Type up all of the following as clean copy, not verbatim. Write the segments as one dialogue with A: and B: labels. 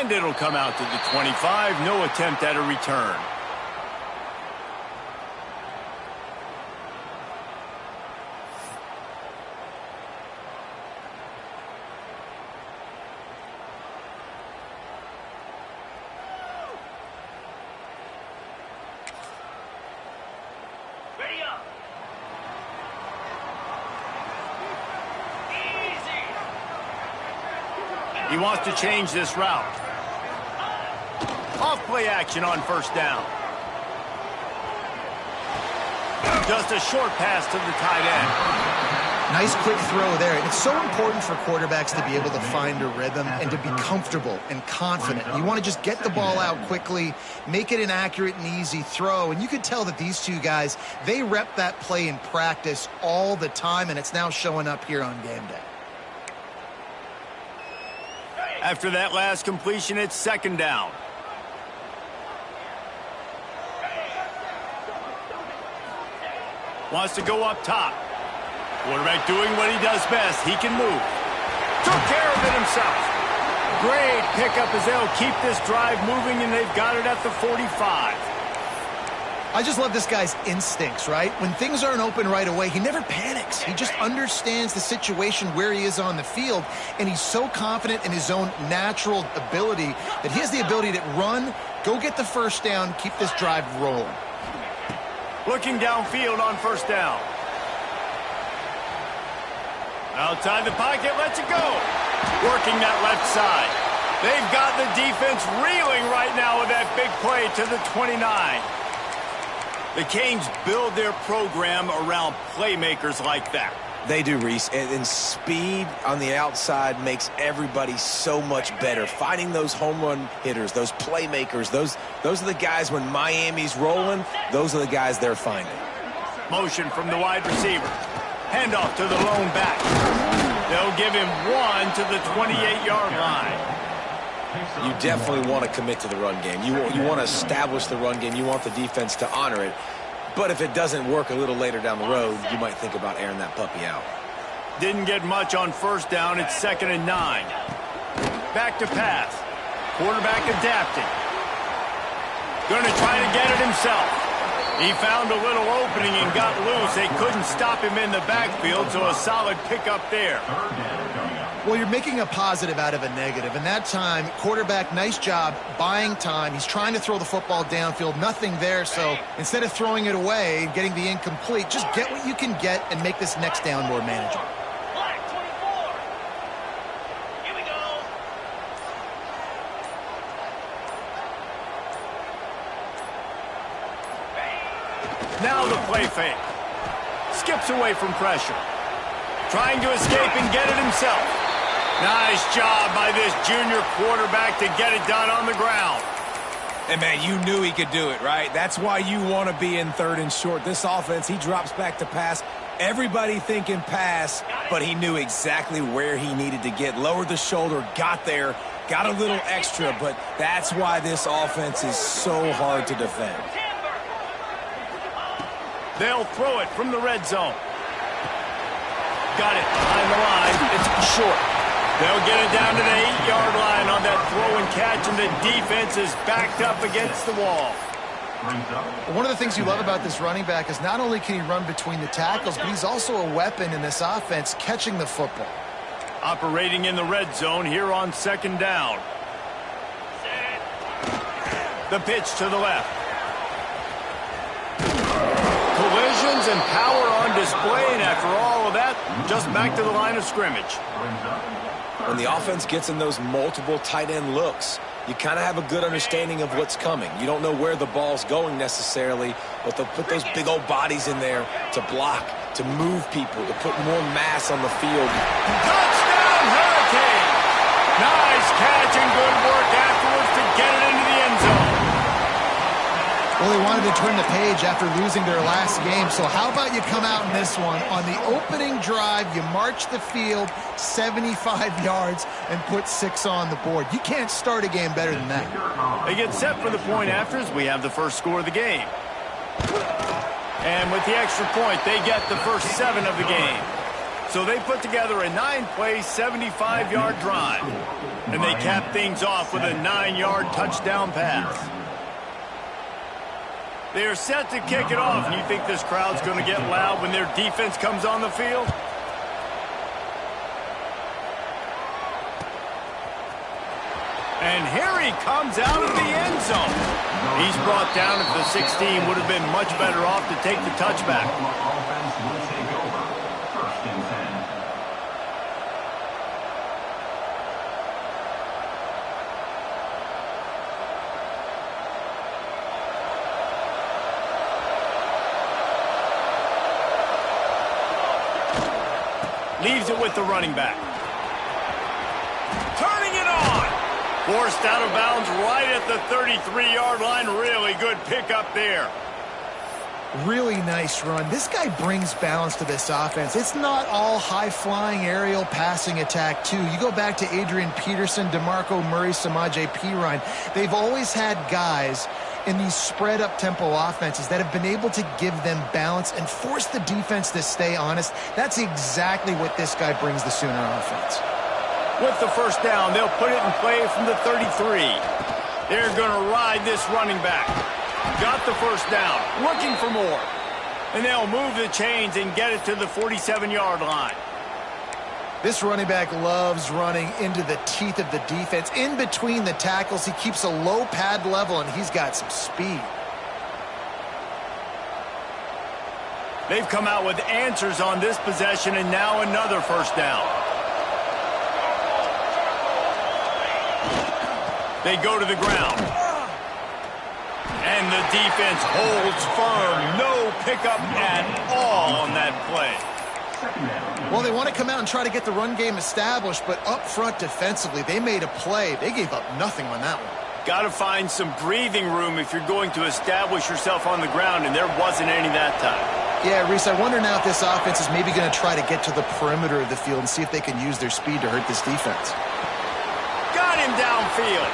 A: And it'll come out to the 25. No attempt at a return. He wants to change this route. Off play action on first down. Just a short pass to the tight end.
B: Nice quick throw there. It's so important for quarterbacks to be able to find a rhythm and to be comfortable and confident. You want to just get the ball out quickly, make it an accurate and easy throw. And you can tell that these two guys, they rep that play in practice all the time, and it's now showing up here on game day.
A: After that last completion, it's second down. Wants to go up top. Quarterback doing what he does best. He can move. Took care of it himself. Great pickup as they'll keep this drive moving, and they've got it at the 45.
B: I just love this guy's instincts, right? When things aren't open right away, he never panics. He just understands the situation where he is on the field, and he's so confident in his own natural ability that he has the ability to run, go get the first down, keep this drive rolling.
A: Looking downfield on first down. Outside the pocket, lets it go. Working that left side. They've got the defense reeling right now with that big play to the 29. The Canes build their program around playmakers like that.
C: They do, Reese, and speed on the outside makes everybody so much better. Finding those home run hitters, those playmakers, those are the guys when Miami's rolling, those are the guys they're finding.
A: Motion from the wide receiver. Handoff to the lone back. They'll give him one to the 28-yard line.
C: You definitely want to commit to the run game. You want to establish the run game. You want the defense to honor it. But if it doesn't work a little later down the road, you might think about airing that puppy out.
A: Didn't get much on first down. It's 2nd and 9. Back to pass. Quarterback adapting. Going to try to get it himself. He found a little opening and got loose. They couldn't stop him in the backfield, so a solid pickup there.
B: Well, you're making a positive out of a negative. And that time, quarterback, nice job buying time. He's trying to throw the football downfield. Nothing there. So instead of throwing it away and getting the incomplete, just get what you can get and make this next down more manageable.
A: Here we go. Now the play fake. Skips away from pressure. Trying to escape and get it himself. Nice job by this junior quarterback to get it done on the ground.
C: And, man, you knew he could do it, right? That's why you want to be in 3rd and short. This offense, he drops back to pass. Everybody thinking pass, but he knew exactly where he needed to get. Lowered the shoulder, got there, got a little extra, but that's why this offense is so hard to defend.
A: They'll throw it from the red zone. Got it behind the line. It's short. They'll get it down to the 8-yard line on that throw and catch, and the defense is backed up against the wall.
B: One of the things you love about this running back is not only can he run between the tackles, but he's also a weapon in this offense catching the football.
A: Operating in the red zone here on 2nd down. The pitch to the left. Collisions and power on display, and after all of that, just back to the line of scrimmage.
C: When the offense gets in those multiple tight end looks, you kind of have a good understanding of what's coming. You don't know where the ball's going necessarily, but they'll put those big old bodies in there to block, to move people, to put more mass on the field.
A: Touchdown, Hurricane! Nice catch and good work afterwards to get it into the end zone.
B: Well, they wanted to turn the page after losing their last game, so how about you come out in this one? On the opening drive, you march the field 75 yards and put 6 on the board. You can't start a game better than that.
A: They get set for the point afters. We have the first score of the game. And with the extra point, they get the first 7 of the game. So they put together a 9-play, 75-yard drive. And they cap things off with a 9-yard touchdown pass. They are set to kick it off, and you think this crowd's going to get loud when their defense comes on the field? And here he comes out of the end zone. He's brought down at the 16. Would have been much better off to take the touchback.
D: Offense will take over. First and 10.
A: Leaves it with the running back. Turning it on. Forced out of bounds right at the 33-yard line. Really good pickup there.
B: Really nice run. This guy brings balance to this offense. It's not all high-flying aerial passing attack, too. You go back to Adrian Peterson, DeMarco Murray, Samaje Perine. They've always had guys in these spread-up tempo offenses that have been able to give them balance and force the defense to stay honest. That's exactly what this guy brings the Sooner offense.
A: With the first down, they'll put it in play from the 33. They're going to ride this running back. Got the first down, looking for more. And they'll move the chains and get it to the 47-yard line.
B: This running back loves running into the teeth of the defense. In between the tackles, he keeps a low pad level, and he's got some speed.
A: They've come out with answers on this possession, and now another first down. They go to the ground. And the defense holds firm. No pickup at all on that play.
B: Well, they want to come out and try to get the run game established, but up front defensively, they made a play. They gave up nothing on that one.
A: Got to find some breathing room if you're going to establish yourself on the ground, and there wasn't any that time.
B: Yeah, Reese, I wonder now if this offense is maybe going to try to get to the perimeter of the field and see if they can use their speed to hurt this defense.
A: Got him downfield.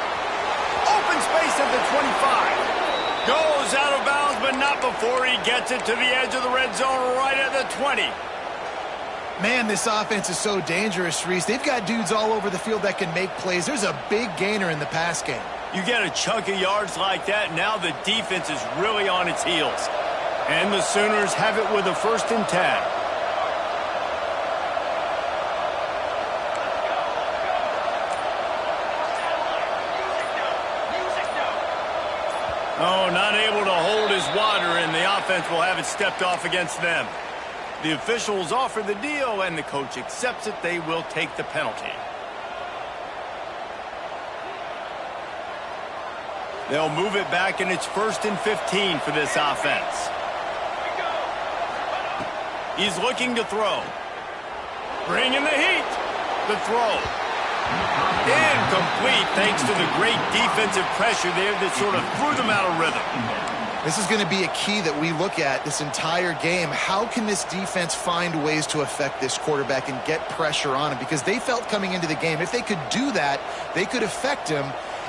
A: Open space at the 25. Goes out of bounds, but not before he gets it to the edge of the red zone right at the 20.
B: Man, this offense is so dangerous, Reese. They've got dudes all over the field that can make plays. There's a big gainer in the pass game.
A: You get a chunk of yards like that, now the defense is really on its heels. And the Sooners have it with a 1st and 10. Oh, not able to hold his water, and the offense will have it stepped off against them. The officials offer the deal, and the coach accepts it. They will take the penalty. They'll move it back, and it's 1st and 15 for this offense. He's looking to throw. Bringing the heat. The throw. Incomplete thanks to the great defensive pressure there that sort of threw them out of rhythm.
B: This is going to be a key that we look at this entire game. How can this defense find ways to affect this quarterback and get pressure on him? Because they felt coming into the game, if they could do that, they could affect him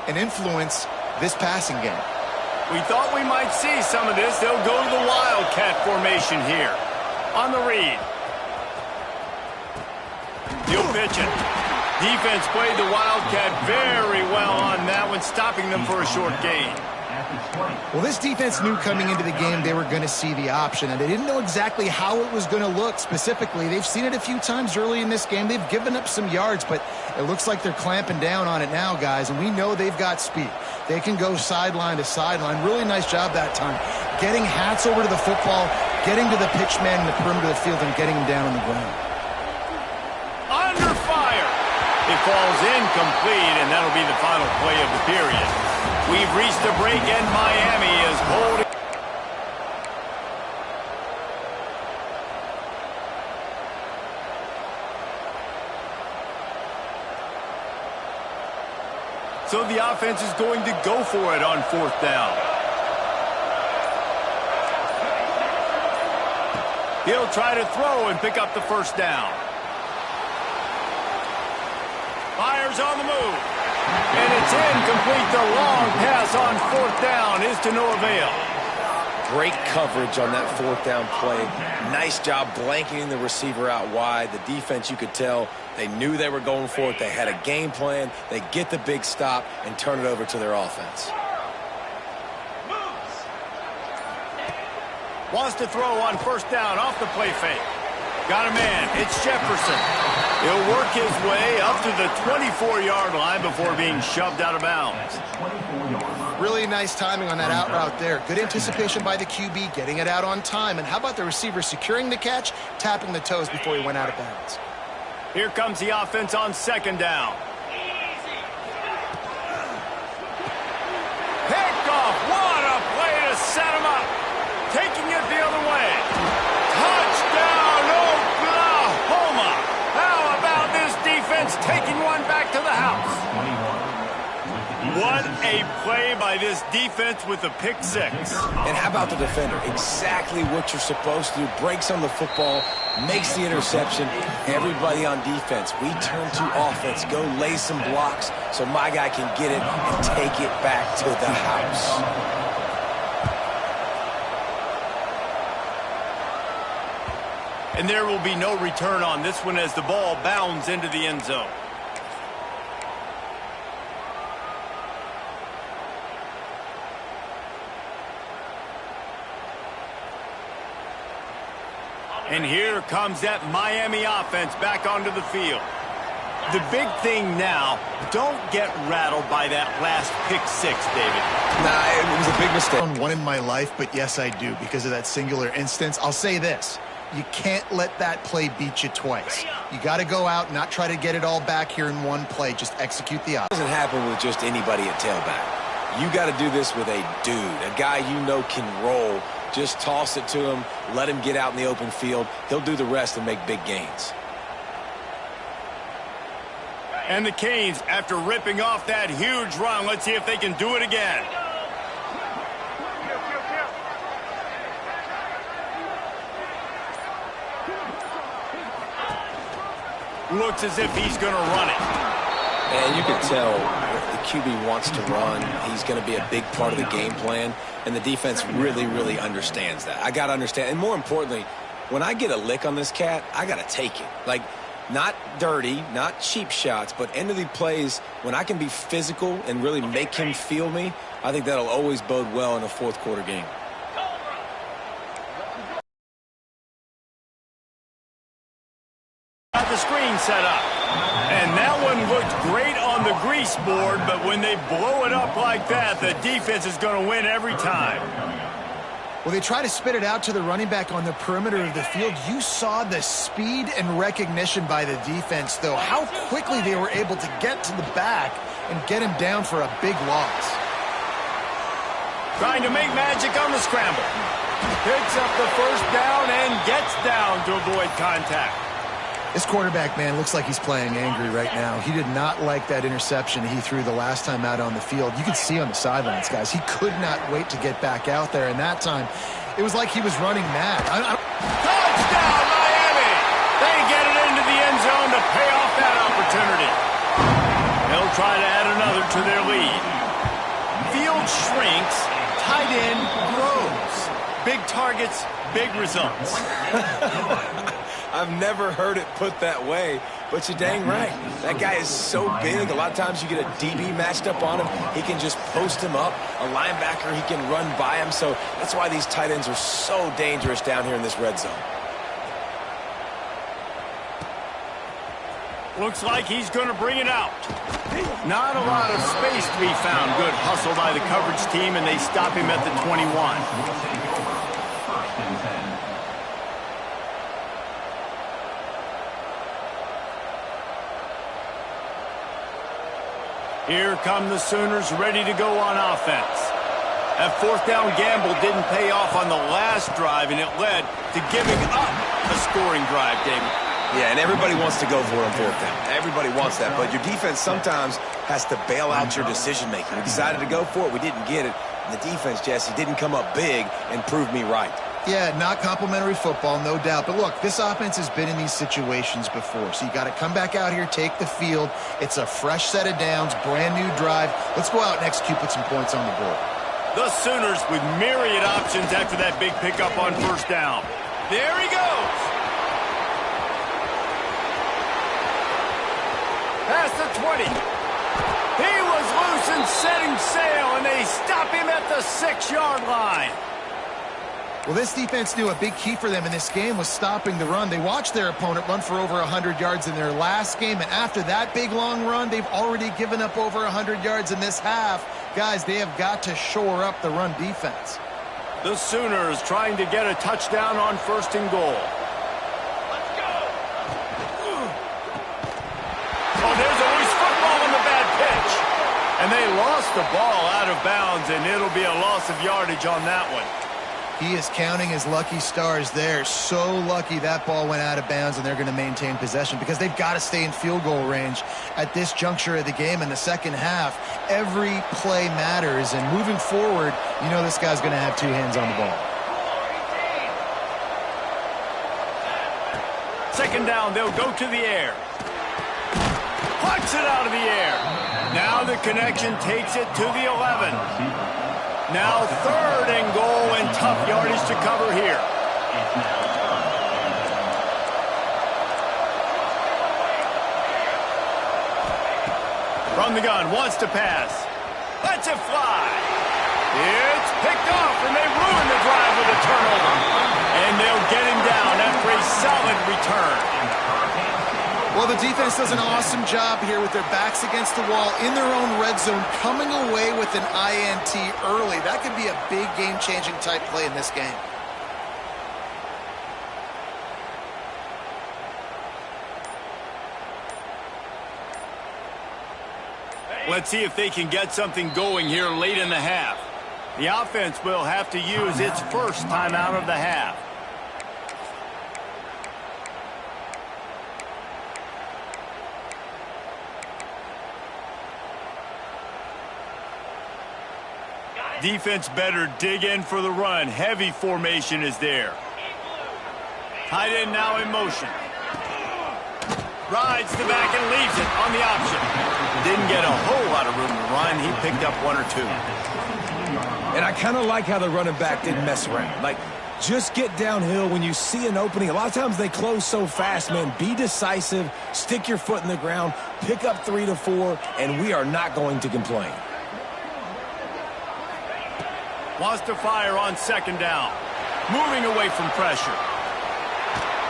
B: and influence this passing game.
A: We thought we might see some of this. They'll go to the Wildcat formation here. On the read. He'll pitch it. Defense played the Wildcat very well on that one, stopping them for a short gain.
B: Well, this defense knew coming into the game they were going to see the option, and they didn't know exactly how it was going to look specifically. They've seen it a few times early in this game. They've given up some yards, but it looks like they're clamping down on it now, guys, and we know they've got speed. They can go sideline to sideline. Really nice job that time. Getting Hats over to the football, getting to the pitch man in the perimeter of the field, and getting him down on the ground.
A: Under fire. It falls incomplete, and that'll be the final play of the period. We've reached a break, and Miami is holding. So the offense is going to go for it on 4th down. He'll try to throw and pick up the 1st down. Fires on the move. And it's incomplete. The long pass on 4th down is to no avail.
C: Great coverage on that fourth down play. Nice job blanketing the receiver out wide. The defense, you could tell, they knew they were going for it. They had a game plan. They get the big stop and turn it over to their offense.
A: Wants to throw on first down off the play fake. Got a man. It's Jefferson. He'll work his way up to the 24-yard line before being shoved out of bounds.
B: Really nice timing on that out route there. Good anticipation by the QB, getting it out on time. And how about the receiver securing the catch, tapping the toes before he went out of bounds?
A: Here comes the offense on second down. Picked off. What a play to set him up. Taking it the other way. Touchdown, Oklahoma. How about this defense taking one back to the house? What a play by this defense with a pick six.
C: And how about the defender? Exactly what you're supposed to do. Breaks on the football, makes the interception. Everybody on defense, we turn to offense. Go lay some blocks so my guy can get it and take it back to the house.
A: And there will be no return on this one as the ball bounds into the end zone. And here comes that Miami offense back onto the field. The big thing now, don't get rattled by that last pick six, David.
C: Nah, it was a big mistake.
B: One in my life, but yes, I do, because of that singular instance. I'll say this. You can't let that play beat you twice. You got to go out and not try to get it all back here in one play. Just execute the option.
C: It doesn't happen with just anybody at tailback. You got to do this with a dude, a guy you know can roll. Just toss it to him, let him get out in the open field. He'll do the rest and make big gains.
A: And the Canes, after ripping off that huge run, let's see if they can do it again. Looks as if he's going to run it.
C: And you can tell the QB wants to run. He's going to be a big part of the game plan. And the defense really, really understands that. I got to understand. And more importantly, when I get a lick on this cat, I got to take it. Like, not dirty, not cheap shots, but end of the plays, when I can be physical and really make him feel me, I think that'll always bode well in a fourth quarter game.
A: Got the screen set up. And that one looked great on the grease board, but when they blow it up like that, the defense is going to win every time.
B: Well, they try to spit it out to the running back on the perimeter of the field. You saw the speed and recognition by the defense, though, how quickly they were able to get to the back and get him down for a big loss.
A: Trying to make magic on the scramble. Picks up the first down and gets down to avoid contact.
B: This quarterback, man, looks like he's playing angry right now. He did not like that interception he threw the last time out on the field. You could see on the sidelines, guys, he could not wait to get back out there. And that time, it was like he was running mad.
A: Touchdown, Miami! They get it into the end zone to pay off that opportunity. They'll try to add another to their lead. Field shrinks, tight end grows. Big targets, big results.
C: I've never heard it put that way, but you're dang right. That guy is so big. A lot of times you get a DB matched up on him. He can just post him up. A linebacker, he can run by him. So that's why these tight ends are so dangerous down here in this red zone.
A: Looks like he's going to bring it out. Not a lot of space to be found. Good hustle by the coverage team, and they stop him at the 21.
D: First and 10.
A: Here come the Sooners ready to go on offense. That fourth down gamble didn't pay off on the last drive, and it led to giving up a scoring drive, David.
C: Yeah, and everybody wants to go for it on fourth down. Everybody wants that, but your defense sometimes has to bail out your decision-making. We decided to go for it. We didn't get it. And the defense, Jesse, didn't come up big and prove me right.
B: Yeah, not complimentary football, no doubt. But look, this offense has been in these situations before. So you got to come back out here, take the field. It's a fresh set of downs, brand new drive. Let's go out and execute, put some points on the board.
A: The Sooners with myriad options after that big pickup on first down. There he goes. Past the 20. He was loose and setting sail, and they stop him at the 6-yard line.
B: Well, this defense knew a big key for them in this game was stopping the run. They watched their opponent run for over 100 yards in their last game, and after that big, long run, they've already given up over 100 yards in this half. Guys, they have got to shore up the run defense.
A: The Sooners trying to get a touchdown on first and goal. Let's go! Oh, there's always football on the bad pitch. And they lost the ball out of bounds, and it'll be a loss of yardage on that one.
B: He is counting his lucky stars there. So lucky that ball went out of bounds, and they're going to maintain possession because they've got to stay in field goal range at this juncture of the game in the second half. Every play matters, and moving forward, you know this guy's going to have two hands on the ball.
A: Second down, they'll go to the air. Plucks it out of the air. Now the connection takes it to the 11. Now third and goal and tough yardage to cover here. From the gun, wants to pass. Lets it fly. It's picked off, and they ruin the drive with a turnover. And they'll get him down after a solid return.
B: Well, the defense does an awesome job here with their backs against the wall in their own red zone, coming away with an INT early. That could be a big game-changing type play in this game.
A: Let's see if they can get something going here late in the half. The offense will have to use its first timeout of the half. Defense better dig in for the run. Heavy formation is there. Tight end now in motion. Rides the back and leaves it on the option. Didn't get a whole lot of room to run. He picked up one or two.
C: And I kind of like how the running back didn't mess around. Like, just get downhill when you see an opening. A lot of times they close so fast, man. Be decisive. Stick your foot in the ground. Pick up 3 to 4, and we are not going to complain.
A: Wants to fire on second down. Moving away from pressure.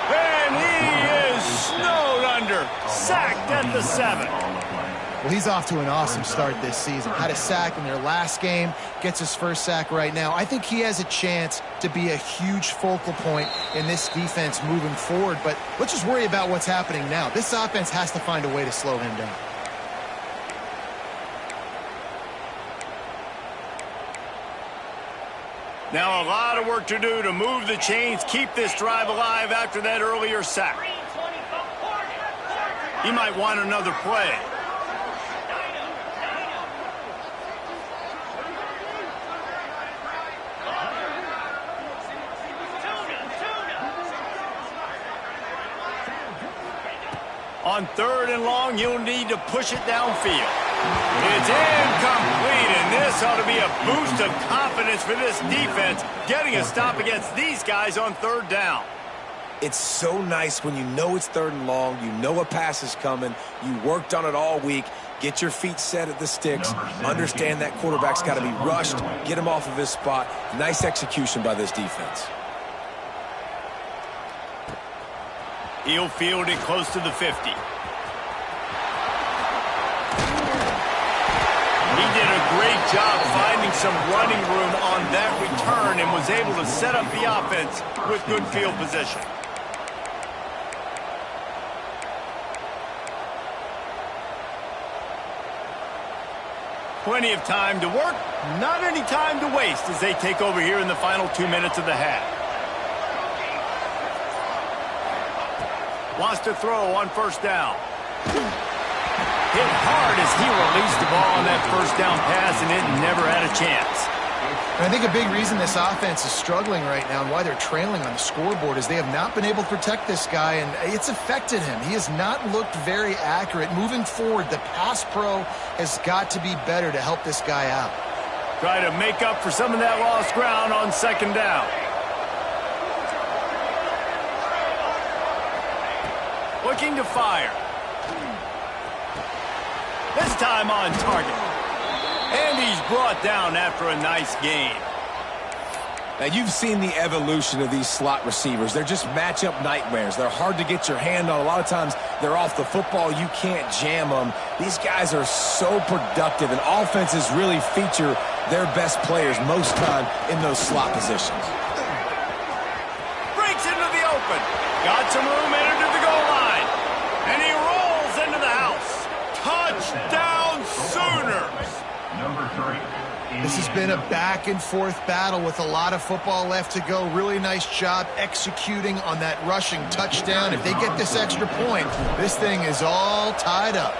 A: And he is snowed under. Sacked at the 7.
B: Well, he's off to an awesome start this season. Had a sack in their last game. Gets his first sack right now. I think he has a chance to be a huge focal point in this defense moving forward. But let's just worry about what's happening now. This offense has to find a way to slow him down.
A: Now a lot of work to do to move the chains, keep this drive alive after that earlier sack. He might want another play. On third and long, you'll need to push it downfield. It's incomplete, and this ought to be a boost of confidence for this defense, getting a stop against these guys on third down.
C: It's so nice when you know it's third and long, you know a pass is coming, you worked on it all week, get your feet set at the sticks, understand that quarterback's got to be rushed, get him off of his spot. Nice execution by this defense.
A: He'll field it close to the 50. He did a great job finding some running room on that return and was able to set up the offense with good field position. Plenty of time to work, not any time to waste as they take over here in the final 2 minutes of the half. Wants to throw on first down. Hit hard as he released the ball on that first down pass, and it never had a chance.
B: And I think a big reason this offense is struggling right now and why they're trailing on the scoreboard is they have not been able to protect this guy, and it's affected him. He has not looked very accurate. Moving forward, the pass pro has got to be better to help this guy out.
A: Try to make up for some of that lost ground on second down. Looking to fire. This time on target. And he's brought down after a nice gain.
C: Now, you've seen the evolution of these slot receivers. They're just matchup nightmares. They're hard to get your hand on. A lot of times, they're off the football. You can't jam them. These guys are so productive, and offenses really feature their best players most time in those slot positions.
A: Breaks into the open. Got some room, entered to the goal line. And he rolls into the house. Touchdown, Sooners!
D: Number 3.
B: This has been a back-and-forth battle with a lot of football left to go. Really nice job executing on that rushing touchdown. If they get this extra point, this thing is all tied up.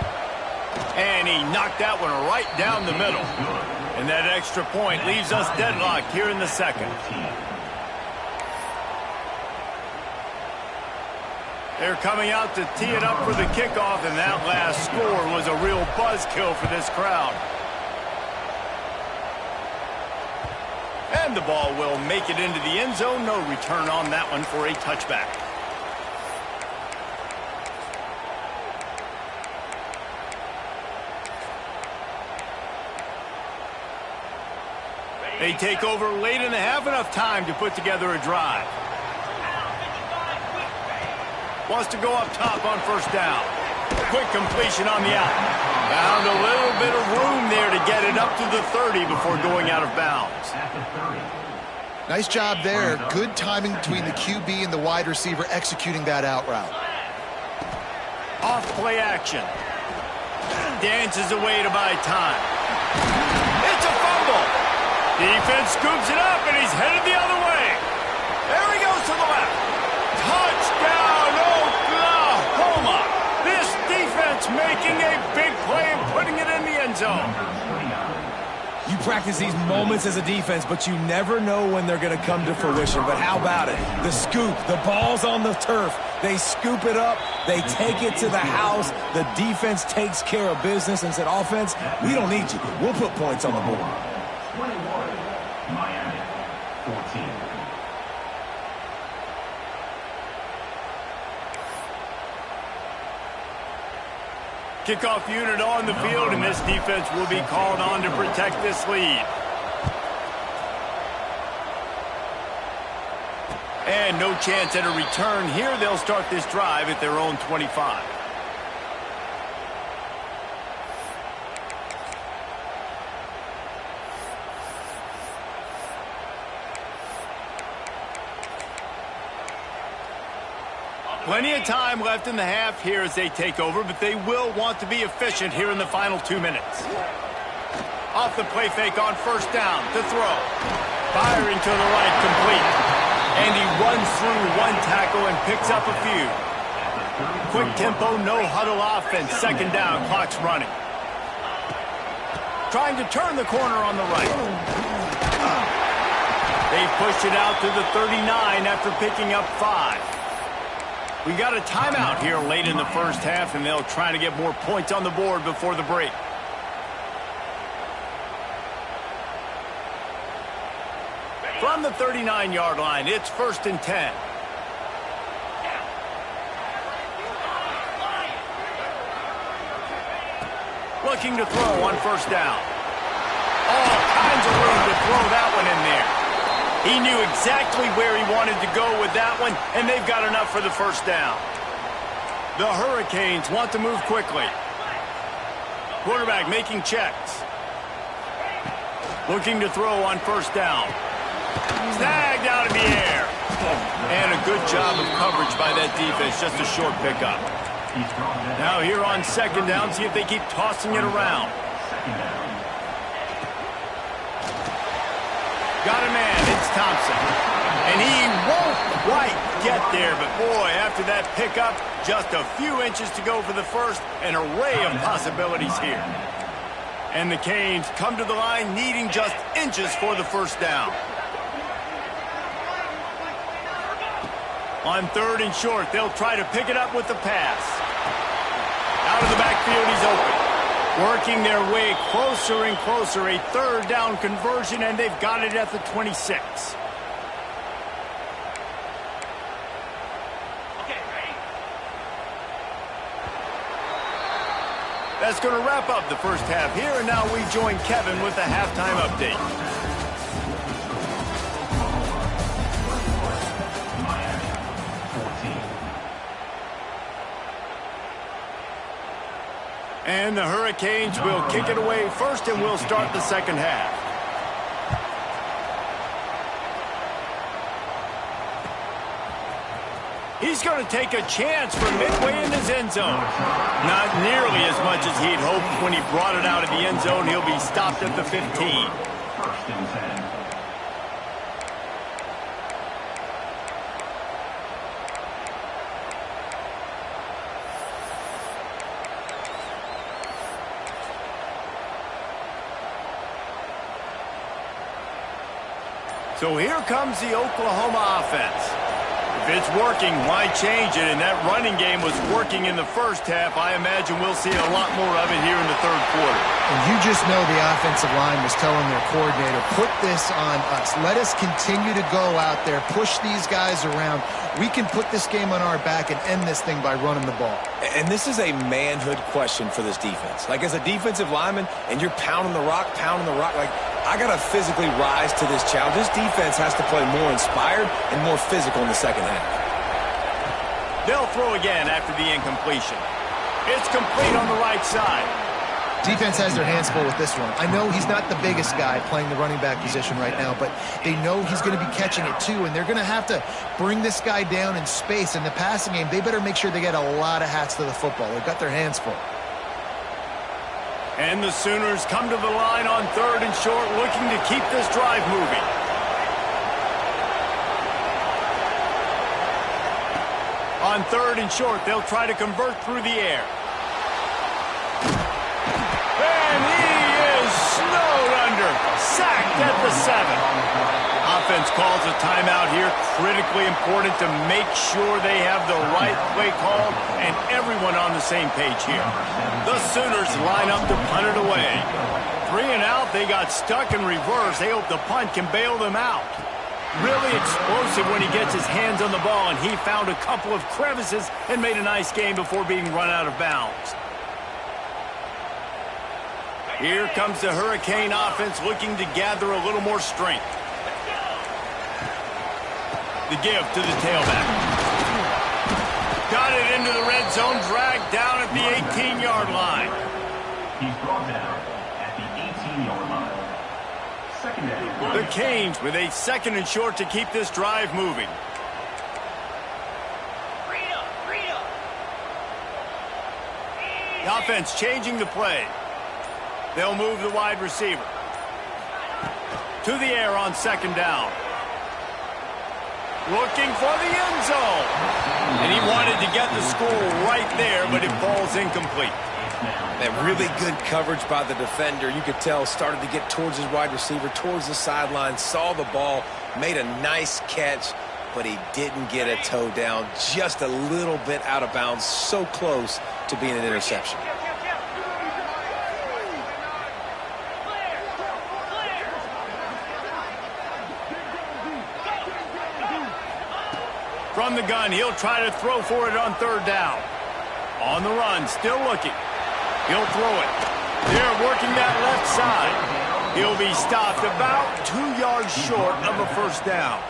A: And he knocked that one right down the middle. And that extra point leaves us deadlocked here in the second. They're coming out to tee it up for the kickoff, and that last score was a real buzzkill for this crowd. And the ball will make it into the end zone. No return on that one for a touchback. They take over late in the half, enough time to put together a drive. Wants to go up top on first down. Quick completion on the out. Found a little bit of room there to get it up to the 30 before going out of bounds.
B: Nice job there. Good timing between the QB and the wide receiver executing that out route.
A: Off play action. Dances away to buy time. It's a fumble. Defense scoops it up, and he's headed the other way. There he goes to the left. Touchdown, Oklahoma. This defense making a big play and putting it in the end zone.
C: You practice these moments as a defense, but you never know when they're going to come to fruition. But how about it? The scoop, the ball's on the turf. They scoop it up. They take it to the house. The defense takes care of business and said, offense, we don't need you. We'll put points on the board.
D: 21, Miami, 14.
A: Kickoff unit on the field, and this defense will be called on to protect this lead. And no chance at a return here. They'll start this drive at their own 25. Plenty of time left in the half here as they take over, but they will want to be efficient here in the final 2 minutes. Off the play fake on first down to throw. Firing to the right, complete. And he runs through one tackle and picks up a few. Quick tempo, no huddle offense. Second down, clock's running. Trying to turn the corner on the right. They pushed it out to the 39 after picking up 5. We got a timeout here late in the first half, and they'll try to get more points on the board before the break. From the 39-yard line, it's 1st and 10. Looking to throw on first down. All kinds of room to throw that one in there. He knew exactly where he wanted to go with that one, and they've got enough for the first down. The Hurricanes want to move quickly. Quarterback making checks. Looking to throw on first down. Snagged out of the air. And a good job of coverage by that defense, just a short pickup. Now here on second down, see if they keep tossing it around. Got a man, it's Thompson. And he won't quite get there, but boy, after that pickup, just a few inches to go for the first, an array of possibilities here. And the Canes come to the line needing just inches for the first down. On 3rd and short, they'll try to pick it up with the pass. Out of the backfield, he's open. Working their way closer and closer. A third down conversion, and they've got it at the 26. That's going to wrap up the first half here, and now we join Kevin with the halftime update. And the Hurricanes will kick it away first, and we'll start the second half. He's going to take a chance from midway in his end zone. Not nearly as much as he'd hoped when he brought it out of the end zone. He'll be stopped at the 15.
D: First and 10.
A: So here comes the Oklahoma offense. If it's working, why change it? And that running game was working in the first half. I imagine we'll see a lot more of it here in the third quarter.
B: And you just know the offensive line was telling their coordinator, put this on us. Let us continue to go out there, push these guys around. We can put this game on our back and end this thing by running the ball.
C: And this is a manhood question for this defense. Like, as a defensive lineman, and you're pounding the rock, like, I got to physically rise to this challenge. This defense has to play more inspired and more physical in the second half.
A: They'll throw again after the incompletion. It's complete on the right side.
B: Defense has their hands full with this one. I know he's not the biggest guy playing the running back position right now, but they know he's going to be catching it too, and they're going to have to bring this guy down in space. In the passing game, they better make sure they get a lot of hats to the football. They've got their hands full.
A: And the Sooners come to the line on third and short, looking to keep this drive moving. On third and short, they'll try to convert through the air. And he is snowed under, sacked at the 7. Offense calls a timeout here. Critically important to make sure they have the right play call and everyone on the same page here. The Sooners line up to punt it away. 3 and out, they got stuck in reverse. They hope the punt can bail them out. Really explosive when he gets his hands on the ball, and he found a couple of crevices and made a nice game before being run out of bounds. Here comes the Hurricane offense looking to gather a little more strength. The give to the tailback. Got it into the red zone, dragged down at the 18-yard line.
D: He's brought down at the 18-yard line. Second down.
A: The Canes with a second and short to keep this drive moving. The offense changing the play. They'll move the wide receiver. To the air on second down. Looking for the end zone. And he wanted to get the score right there, but it falls incomplete.
C: That really good coverage by the defender. You could tell started to get towards his wide receiver, towards the sideline, saw the ball, made a nice catch, but he didn't get a toe down. Just a little bit out of bounds, so close to being an interception.
A: From the gun, he'll try to throw for it on third down. On the run, still looking. He'll throw it. They're working that left side. He'll be stopped about 2 yards short of a first down.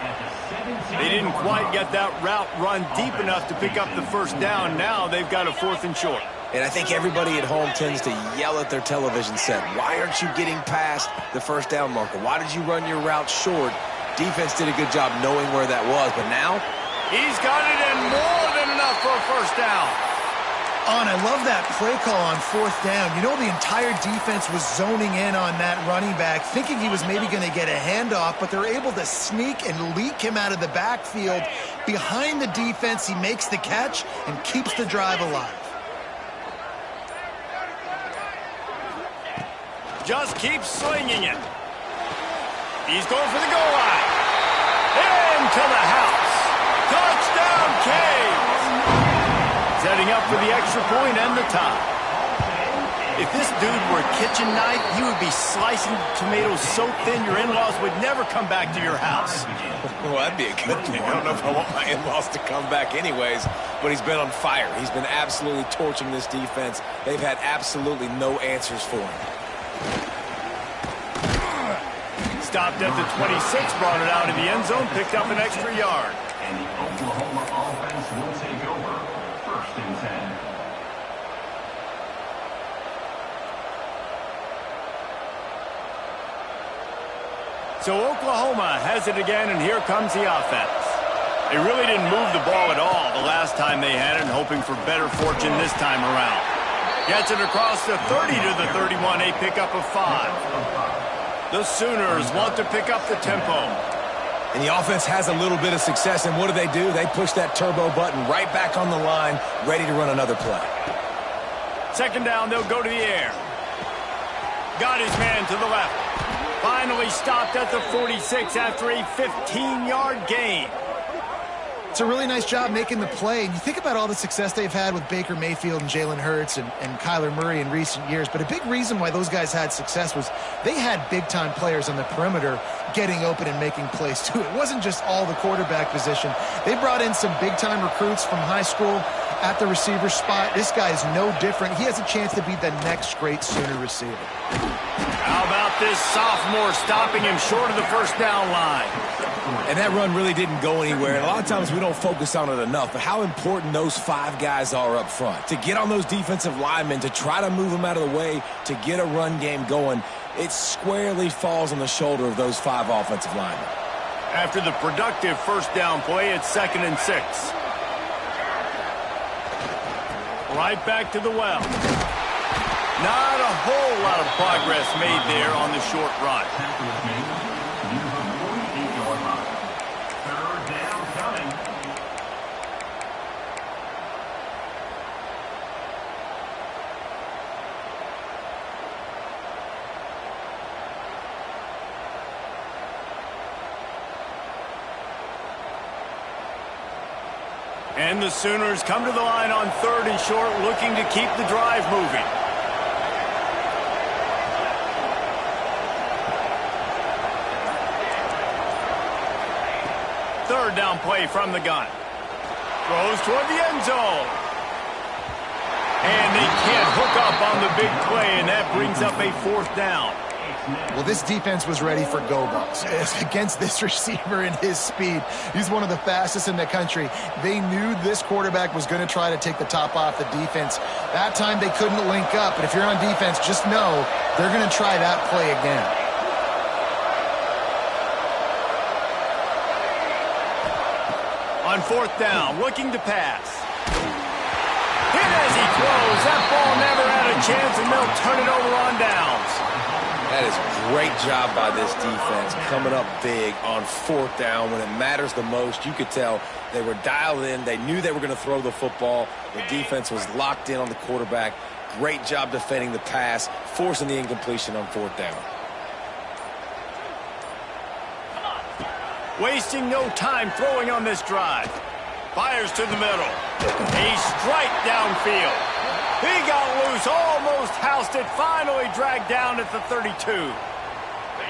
A: They didn't quite get that route run deep enough to pick up the first down. Now they've got a 4th and short.
C: And I think everybody at home tends to yell at their television set. Why aren't you getting past the first down marker? Why did you run your route short? Defense did a good job knowing where that was, but now
A: he's got it in more than enough for a first down.
B: And I love that play call on 4th down. You know, the entire defense was zoning in on that running back, thinking he was maybe going to get a handoff, but they're able to sneak and leak him out of the backfield. Behind the defense, he makes the catch and keeps the drive alive.
A: Just keeps slinging it. He's going for the goal line. Into the house. Touchdown, Canes. Setting up for the extra point and the tie. If this dude were a kitchen knife, he would be slicing tomatoes so thin your in-laws would never come back to your house.
C: Well, that'd be a good thing. I don't know if I want my in-laws to come back anyways, but he's been on fire. He's been absolutely torching this defense. They've had absolutely no answers for him.
A: Stopped at the 26, brought it out in the end zone, picked up an extra yard.
D: And the Oklahoma offense will take over. 1st and 10.
A: So Oklahoma has it again, and here comes the offense. They really didn't move the ball at all the last time they had it, hoping for better fortune this time around. Gets it across the 30 to the 31, a pickup of 5. The Sooners want to pick up the tempo.
C: And the offense has a little bit of success, and what do? They push that turbo button right back on the line, ready to run another play.
A: 2nd down, they'll go to the air. Got his man to the left. Finally stopped at the 46 after a 15-yard gain.
B: It's a really nice job making the play. And you think about all the success they've had with Baker Mayfield and Jalen Hurts and Kyler Murray in recent years. But a big reason why those guys had success was they had big-time players on the perimeter getting open and making plays, too. It wasn't just all the quarterback position. They brought in some big-time recruits from high school at the receiver spot. This guy is no different. He has a chance to be the next great Sooner receiver.
A: How about this sophomore stopping him short of the 1st down line?
C: And that run really didn't go anywhere. And a lot of times we don't focus on it enough, but how important those 5 guys are up front. To get on those defensive linemen, to try to move them out of the way, to get a run game going, it squarely falls on the shoulder of those 5 offensive linemen.
A: After the productive 1st down play, it's 2nd and 6. Right back to the well. Not a whole lot of progress made there on the short run.
D: Tackle is made near the 48-yard line. 3rd down coming.
A: And the Sooners come to the line on 3rd and short, looking to keep the drive moving. Third down play from the gun. Throws toward the end zone. And they can't hook up on the big play, and that brings up a 4th down.
B: Well, this defense was ready for go balls against this receiver and his speed. He's one of the fastest in the country. They knew this quarterback was going to try to take the top off the defense. That time they couldn't link up, but if you're on defense, just know they're going to try that play again.
A: On 4th down, looking to pass. Hit as he throws. That ball never had a chance, and they'll turn it over on downs.
C: That is a great job by this defense, coming up big on 4th down when it matters the most. You could tell they were dialed in. They knew they were going to throw the football. The defense was locked in on the quarterback. Great job defending the pass, forcing the incompletion on 4th down.
A: Wasting no time throwing on this drive. Fires to the middle. A strike downfield. He got loose, almost housed it, finally dragged down at the 32.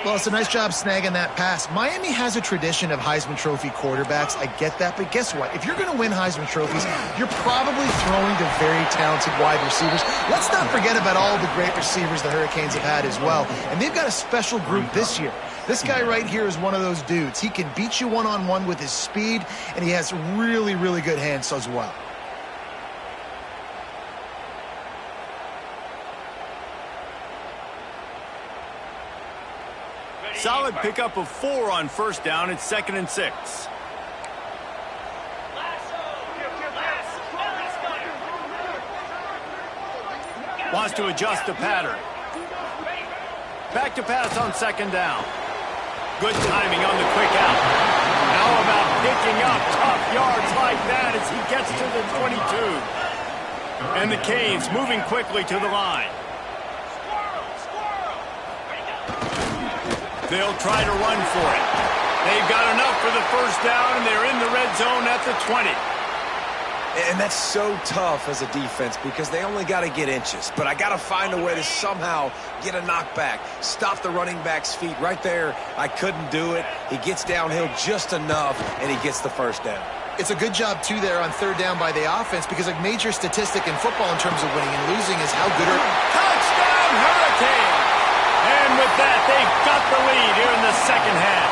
B: Well, it's a nice job snagging that pass. Miami has a tradition of Heisman Trophy quarterbacks. I get that, but guess what? If you're going to win Heisman Trophies, you're probably throwing to very talented wide receivers. Let's not forget about all the great receivers the Hurricanes have had as well. And they've got a special group this year. This guy right here is one of those dudes. He can beat you one-on-one with his speed, and he has really, really good hands as well.
A: Solid pickup of 4 on 1st down. It's 2nd and 6. Wants to adjust the pattern. Back to pass on 2nd down. Good timing on the quick out. How about picking up tough yards like that as he gets to the 22. And the Canes moving quickly to the line. They'll try to run for it. They've got enough for the 1st down, and they're in the red zone at the 20.
C: And that's so tough as a defense because they only got to get inches. But I got to find a way to somehow get a knockback, stop the running back's feet. Right there, I couldn't do it. He gets downhill just enough, and he gets the first down.
B: It's a good job, too, there on third down by the offense because a major statistic in football in terms of winning and losing is how good are...
A: Touchdown, Hurricane! And with that, they've got the lead here in the second half.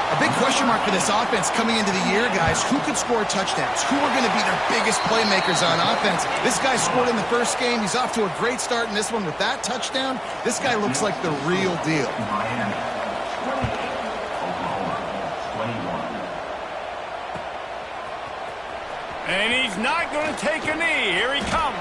B: A big question mark for this offense coming into the year, guys. Who could score touchdowns? Who are going to be their biggest playmakers on offense? This guy scored in the first game. He's off to a great start in this one with that touchdown. This guy looks like the real deal.
D: Miami, 28, Oklahoma, 21.
A: And he's not going to take a knee. Here he comes.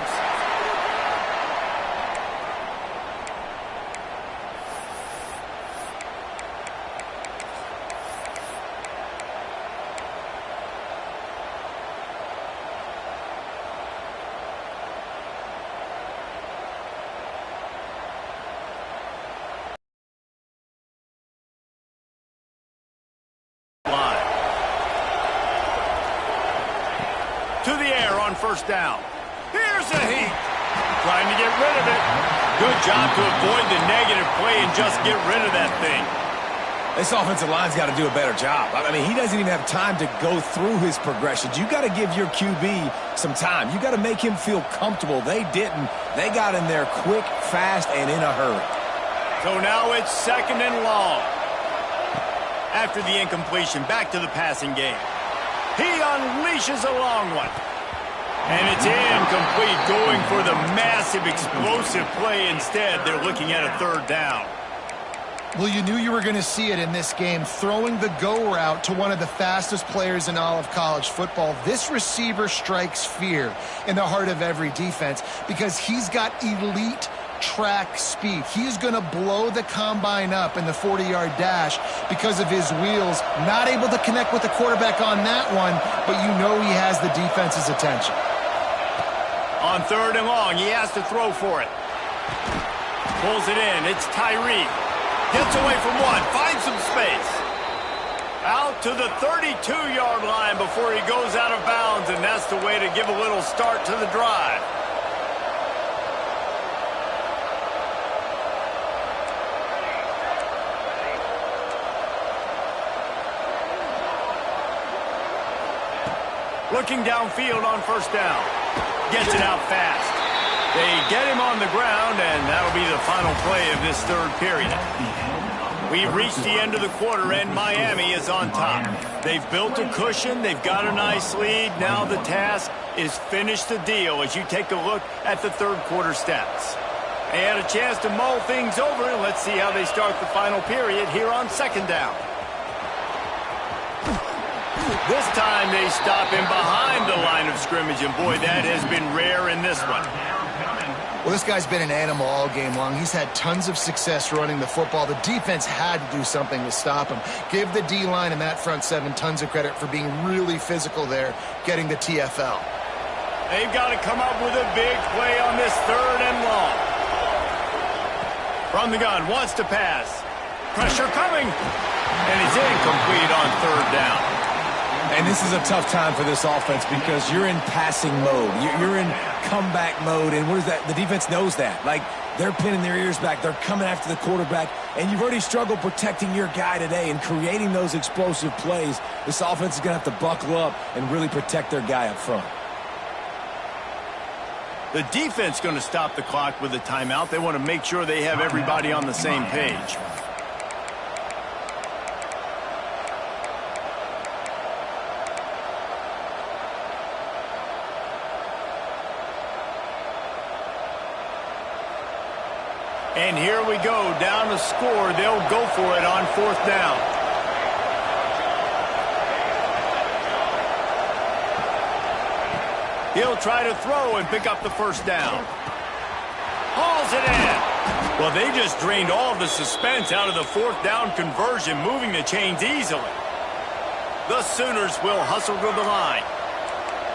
A: To the air on first down. Here's a heat. Trying to get rid of it. Good job to avoid the negative play and just get rid of that thing.
C: This offensive line's got to do a better job. I mean, he doesn't even have time to go through his progressions. You got to give your QB some time. You got to make him feel comfortable. They didn't. They got in there quick, fast, and in a hurry.
A: So now it's second and long. After the incompletion, back to the passing game. He unleashes a long one. And it's incomplete, going for the massive explosive play instead. They're looking at a third down.
B: Well, you knew you were going to see it in this game, throwing the go route to one of the fastest players in all of college football. This receiver strikes fear in the heart of every defense because he's got elite track speed. He's going to blow the combine up in the 40-yard dash because of his wheels. Not able to connect with the quarterback on that one, but you know he has the defense's attention.
A: On third and long, he has to throw for it. Pulls it in. It's Tyree. Gets away from one. Finds some space. Out to the 32-yard line before he goes out of bounds, and that's the way to give a little start to the drive. Looking downfield on first down. Gets it out fast. They get him on the ground, and that'll be the final play of this third period. We've reached the end of the quarter, and Miami is on top. They've built a cushion. They've got a nice lead. Now the task is finish the deal as you take a look at the third quarter stats. They had a chance to mull things over, and let's see how they start the final period here on second down. This time they stop him behind the line of scrimmage, and boy, that has been rare in this one.
B: Well, this guy's been an animal all game long. He's had tons of success running the football. The defense had to do something to stop him. Give the D-line and that front seven tons of credit for being really physical there, getting the TFL.
A: They've got to come up with a big play on this third and long. From the gun, wants to pass. Pressure coming. And it's incomplete on third down.
C: And this is a tough time for this offense because you're in passing mode. You're in comeback mode, and what is that? The defense knows that. Like, they're pinning their ears back. They're coming after the quarterback, and you've already struggled protecting your guy today and creating those explosive plays. This offense is going to have to buckle up and really protect their guy up front.
A: The defense going to stop the clock with a timeout. They want to make sure they have everybody on the same page. And here we go, down to score. They'll go for it on fourth down. He'll try to throw and pick up the first down. Hauls it in. Well, they just drained all the suspense out of the fourth down conversion, moving the chains easily. The Sooners will hustle to the line.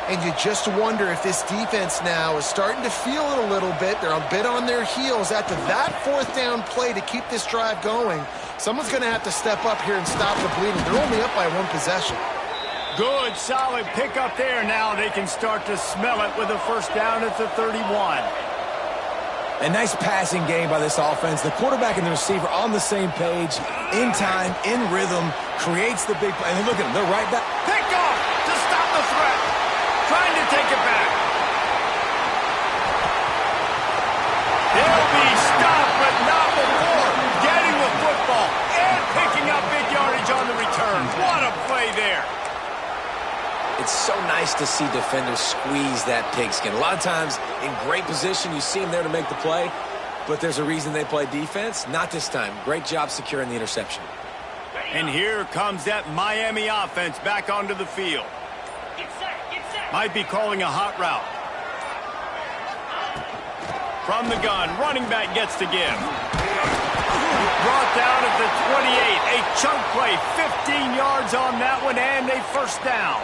B: And you just wonder if this defense now is starting to feel it a little bit. They're a bit on their heels after that fourth down play to keep this drive going. Someone's going to have to step up here and stop the bleeding. They're only up by one possession.
A: Good, solid pickup there. Now they can start to smell it with a first down at the 31.
C: A nice passing game by this offense. The quarterback and the receiver on the same page, in time, in rhythm, creates the big play. And look at them, they're right back.
A: Pick off to stop the threat. Trying to take it back. They'll be stopped, but not before getting the football and picking up big yardage on the return. What a play there.
C: It's so nice to see defenders squeeze that pigskin. A lot of times in great position, you see them there to make the play, but there's a reason they play defense. Not this time. Great job securing the interception.
A: And here comes that Miami offense back onto the field. Might be calling a hot route. From the gun, running back gets to give. Brought down at the 28. A chunk play, 15 yards on that one, and a first down.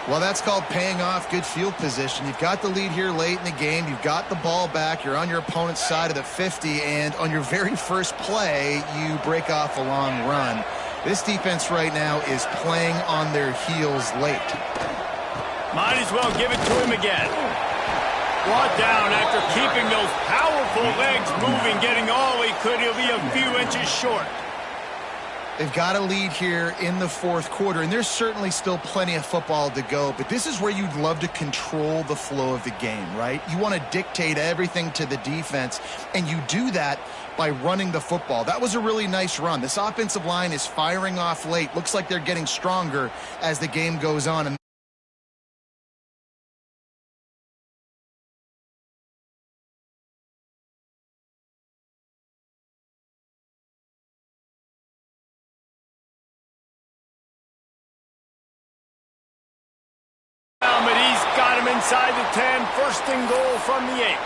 B: Well, that's called paying off good field position. You've got the lead here late in the game. You've got the ball back. You're on your opponent's side of the 50, and on your very first play, you break off a long run. This defense right now is playing on their heels late.
A: Might as well give it to him again. Brought down after keeping those powerful legs moving, getting all he could. He'll be a few inches short.
B: They've got a lead here in the fourth quarter, and there's certainly still plenty of football to go, but this is where you'd love to control the flow of the game, right? You want to dictate everything to the defense, and you do that by running the football. That was a really nice run. This offensive line is firing off late. Looks like they're getting stronger as the game goes on.
A: But he's got him inside the 10, first and goal from the 8.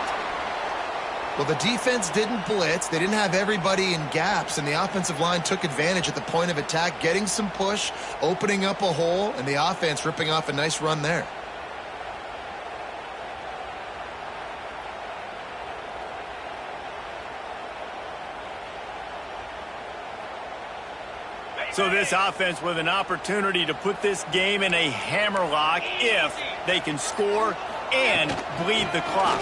B: Well, the defense didn't blitz. They didn't have everybody in gaps, and the offensive line took advantage at the point of attack, getting some push, opening up a hole, and the offense ripping off a nice run there.
A: So this offense with an opportunity to put this game in a hammerlock if they can score and bleed the clock.